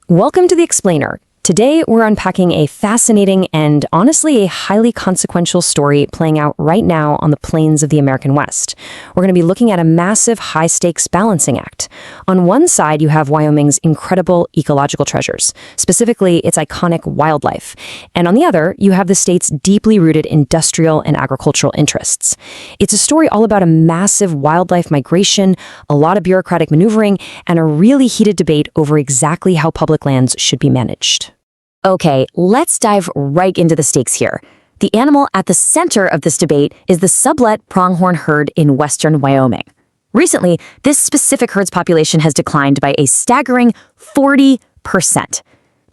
Welcome to The Explainer. Today, we're unpacking a fascinating and honestly a highly consequential story playing out right now on the plains of the American West. We're going to be looking at a massive high-stakes balancing act. On one side, you have Wyoming's incredible ecological treasures, specifically its iconic wildlife. And on the other, you have the state's deeply rooted industrial and agricultural interests. It's a story all about a massive wildlife migration, a lot of bureaucratic maneuvering, and a really heated debate over exactly how public lands should be managed. Okay, let's dive right into the stakes here. The animal at the center of this debate is the sublet pronghorn herd in western Wyoming. Recently, this specific herd's population has declined by a staggering 40%.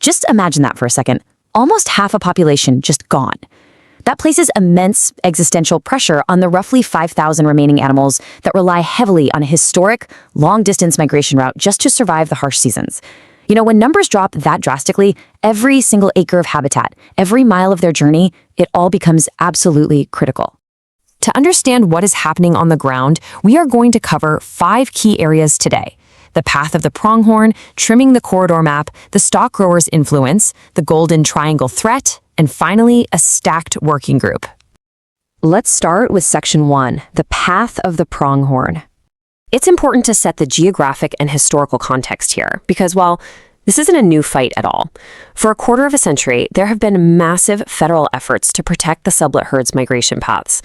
Just imagine that for a second. Almost half a population just gone. That places immense existential pressure on the roughly 5,000 remaining animals that rely heavily on a historic, long-distance migration route just to survive the harsh seasons. You know, when numbers drop that drastically, every single acre of habitat, every mile of their journey, it all becomes absolutely critical. To understand what is happening on the ground, we are going to cover 5 key areas today: the path of the pronghorn, trimming the corridor map, the stock grower's influence, the golden triangle threat, and finally, a stacked working group. Let's start with Section 1, the path of the pronghorn. It's important to set the geographic and historical context here, because while this isn't a new fight at all, for a quarter of a century, there have been massive federal efforts to protect the sublet herd's migration paths.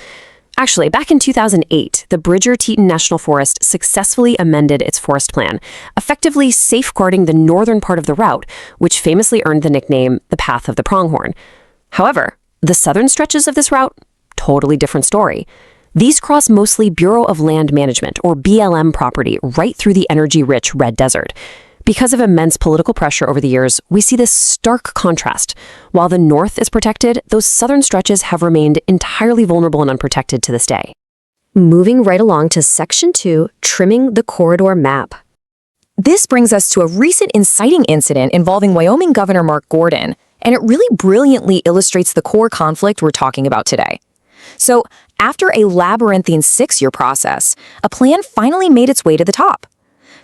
Actually, back in 2008, the Bridger-Teton National Forest successfully amended its forest plan, effectively safeguarding the northern part of the route, which famously earned the nickname the Path of the Pronghorn. However, the southern stretches of this route, totally different story. These cross mostly Bureau of Land Management, or BLM property, right through the energy-rich Red Desert. Because of immense political pressure over the years, we see this stark contrast. While the north is protected, those southern stretches have remained entirely vulnerable and unprotected to this day. Moving right along to Section 2, trimming the corridor map. This brings us to a recent inciting incident involving Wyoming Governor Mark Gordon, and it really brilliantly illustrates the core conflict we're talking about today. So, after a labyrinthine 6-year process, a plan finally made its way to the top.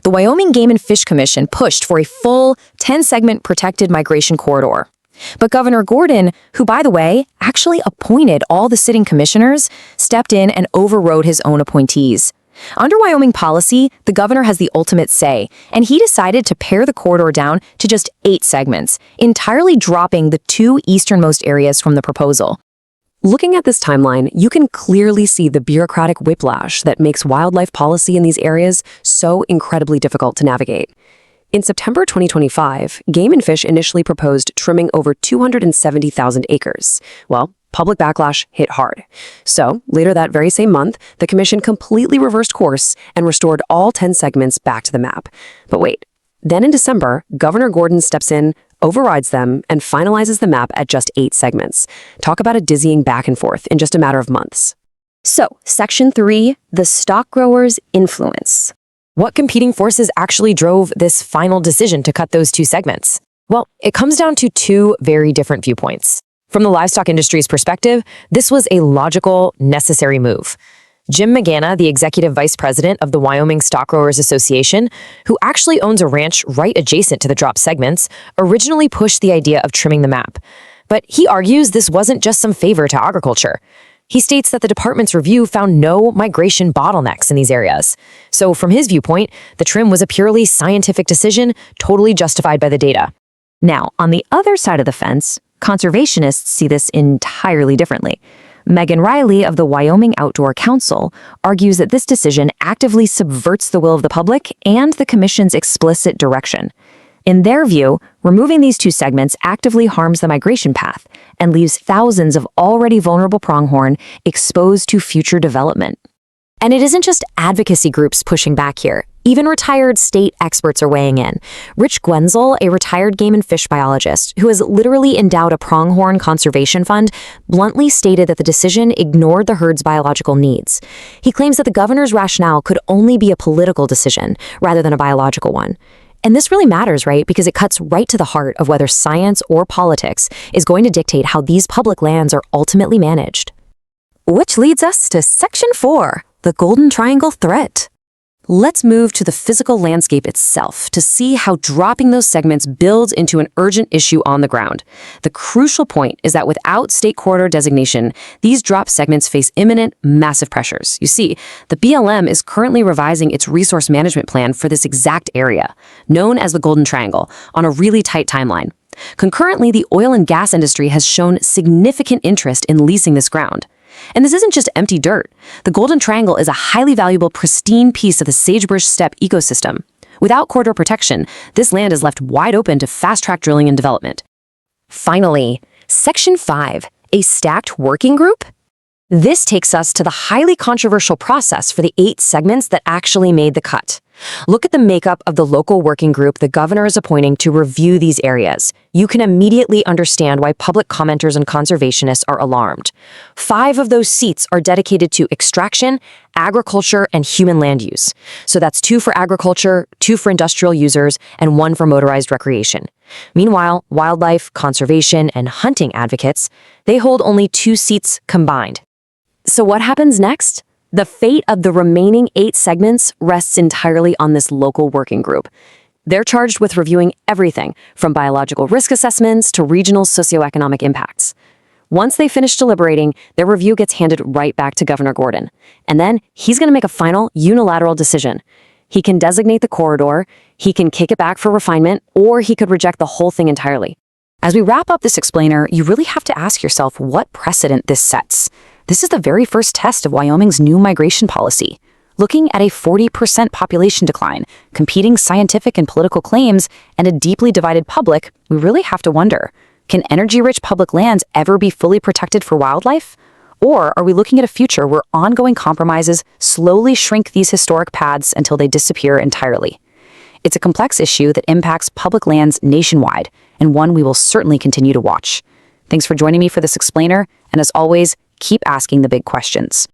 The Wyoming Game and Fish Commission pushed for a full 10-segment protected migration corridor. But Governor Gordon, who, by the way, actually appointed all the sitting commissioners, stepped in and overrode his own appointees. Under Wyoming policy, the governor has the ultimate say, and he decided to pare the corridor down to just 8 segments, entirely dropping the 2 easternmost areas from the proposal. Looking at this timeline, you can clearly see the bureaucratic whiplash that makes wildlife policy in these areas so incredibly difficult to navigate. In September 2025, Game and Fish initially proposed trimming over 270,000 acres. Well, public backlash hit hard. So, later that very same month, the commission completely reversed course and restored all 10 segments back to the map. But wait, then in December, Governor Gordon steps in, overrides them, and finalizes the map at just 8 segments. Talk about a dizzying back and forth in just a matter of months. So, Section 3, the stock grower's influence. What competing forces actually drove this final decision to cut those 2 segments? Well, it comes down to 2 very different viewpoints. From the livestock industry's perspective, this was a logical, necessary move. Jim McGanna, the executive vice president of the Wyoming Stock Growers Association, who actually owns a ranch right adjacent to the drop segments, originally pushed the idea of trimming the map. But he argues this wasn't just some favor to agriculture. He states that the department's review found no migration bottlenecks in these areas. So from his viewpoint, the trim was a purely scientific decision, totally justified by the data. Now, on the other side of the fence, conservationists see this entirely differently. Megan Riley of the Wyoming Outdoor Council argues that this decision actively subverts the will of the public and the commission's explicit direction. In their view, removing these 2 segments actively harms the migration path and leaves thousands of already vulnerable pronghorn exposed to future development. And it isn't just advocacy groups pushing back here. Even retired state experts are weighing in. Rich Gwenzel, a retired game and fish biologist who has literally endowed a pronghorn conservation fund, bluntly stated that the decision ignored the herd's biological needs. He claims that the governor's rationale could only be a political decision rather than a biological one. And this really matters, right? Because it cuts right to the heart of whether science or politics is going to dictate how these public lands are ultimately managed. Which leads us to Section 4, the Golden Triangle threat. Let's move to the physical landscape itself to see how dropping those segments builds into an urgent issue on the ground. The crucial point is that without state corridor designation, these drop segments face imminent, massive pressures. You see, the BLM is currently revising its resource management plan for this exact area, known as the Golden Triangle, on a really tight timeline. Concurrently, the oil and gas industry has shown significant interest in leasing this ground. And this isn't just empty dirt. The Golden Triangle is a highly valuable, pristine piece of the sagebrush steppe ecosystem. Without corridor protection, this land is left wide open to fast-track drilling and development. Finally, Section 5, a stacked working group? This takes us to the highly controversial process for the 8 segments that actually made the cut. Look at the makeup of the local working group the governor is appointing to review these areas. You can immediately understand why public commenters and conservationists are alarmed. 5 of those seats are dedicated to extraction, agriculture, and human land use. So that's 2 for agriculture, 2 for industrial users, and 1 for motorized recreation. Meanwhile, wildlife, conservation, and hunting advocates, they hold only 2 seats combined. So what happens next? The fate of the remaining 8 segments rests entirely on this local working group. They're charged with reviewing everything from biological risk assessments to regional socioeconomic impacts. Once they finish deliberating, their review gets handed right back to Governor Gordon. And then he's going to make a final unilateral decision. He can designate the corridor, he can kick it back for refinement, or he could reject the whole thing entirely. As we wrap up this explainer, you really have to ask yourself what precedent this sets. This is the very first test of Wyoming's new migration policy. Looking at a 40% population decline, competing scientific and political claims, and a deeply divided public, we really have to wonder, can energy-rich public lands ever be fully protected for wildlife? Or are we looking at a future where ongoing compromises slowly shrink these historic paths until they disappear entirely? It's a complex issue that impacts public lands nationwide, and one we will certainly continue to watch. Thanks for joining me for this explainer, and as always, keep asking the big questions.